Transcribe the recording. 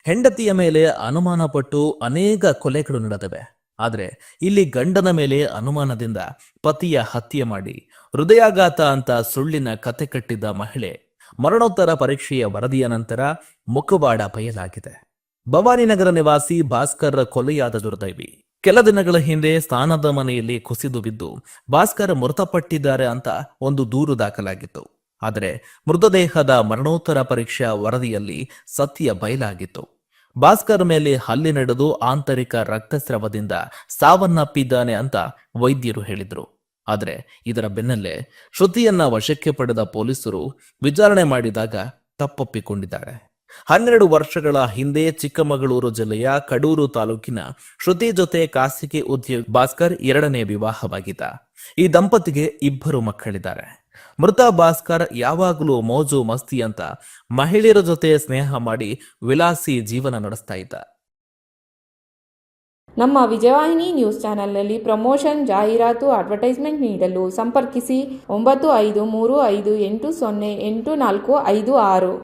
ಹೆಂಡತಿಯ ಮೇಲೆ ಅನುಮಾನ ಪಟ್ಟು ಅನೇಕ ಕೊಲೆಗಳು ನಡೆದವೆ. ಆದರೆ ಇಲ್ಲಿ ಗಂಡನ ಮೇಲೆ ಅನುಮಾನದಿಂದ ಪತಿಯ ಹತ್ಯೆ ಮಾಡಿ ಹೃದಯಾಘಾತ ಅಂತ ಸುಳ್ಳಿನ ಕತೆ ಕಟ್ಟಿದ್ದ ಮಹಿಳೆ ಮರಣೋತ್ತರ ಪರೀಕ್ಷೆಯ ವರದಿಯ ನಂತರ ಮುಖವಾಡ ಬಯಲಾಗಿದೆ. ಭವಾನಿನಗರ ನಿವಾಸಿ ಭಾಸ್ಕರ್ ಕೊಲೆಯಾದ ದುರ್ದೈವಿ. ಕೆಲ ದಿನಗಳ ಹಿಂದೆ ಸ್ನಾನದ ಮನೆಯಲ್ಲಿ ಕುಸಿದು ಬಿದ್ದು ಭಾಸ್ಕರ್ ಮೃತಪಟ್ಟಿದ್ದಾರೆ ಅಂತ ಒಂದು ದೂರು ದಾಖಲಾಗಿತ್ತು. ಆದರೆ ಮೃತದೇಹದ ಮರಣೋತ್ತರ ಪರೀಕ್ಷಾ ವರದಿಯಲ್ಲಿ ಸತ್ಯ ಬಯಲಾಗಿತ್ತು. ಭಾಸ್ಕರ್ ಮೇಲೆ ಹಲ್ಲೆ ನಡೆದು ಆಂತರಿಕ ರಕ್ತಸ್ರಾವದಿಂದ ಸಾವನ್ನಪ್ಪಿದ್ದಾನೆ ಅಂತ ವೈದ್ಯರು ಹೇಳಿದ್ರು. ಆದರೆ ಇದರ ಬೆನ್ನಲ್ಲೇ ಶ್ರುತಿಯನ್ನ ವಶಕ್ಕೆ ಪಡೆದ ಪೊಲೀಸರು ವಿಚಾರಣೆ ಮಾಡಿದಾಗ ತಪ್ಪೊಪ್ಪಿಕೊಂಡಿದ್ದಾರೆ. 12 ವರ್ಷಗಳ ಹಿಂದೆ ಚಿಕ್ಕಮಗಳೂರು ಜಿಲ್ಲೆಯ ಕಡೂರು ತಾಲೂಕಿನ ಶ್ರುತಿ ಜೊತೆ ಖಾಸಗಿ ಉದ್ಯೋಗಿ ಭಾಸ್ಕರ್ 2ನೇ ವಿವಾಹವಾಗಿದ್ದ. ಈ ದಂಪತಿಗೆ 2 ಮಕ್ಕಳಿದ್ದಾರೆ. ಮೃತ ಭಾಸ್ಕರ್ ಯಾವಾಗಲೂ ಮೋಜು ಮಸ್ತಿ ಅಂತ ಮಹಿಳೆಯರ ಜೊತೆ ಸ್ನೇಹ ಮಾಡಿ ವಿಲಾಸಿ ಜೀವನ ನಡೆಸ್ತಾ ಇದ್ದ. ನಮ್ಮ ವಿಜಯವಾಹಿನಿ ನ್ಯೂಸ್ ಚಾನೆಲ್ನಲ್ಲಿ ಪ್ರಮೋಷನ್, ಜಾಹೀರಾತು, ಅಡ್ವರ್ಟೈಸ್ಮೆಂಟ್ ನೀಡಲು ಸಂಪರ್ಕಿಸಿ 9535808456.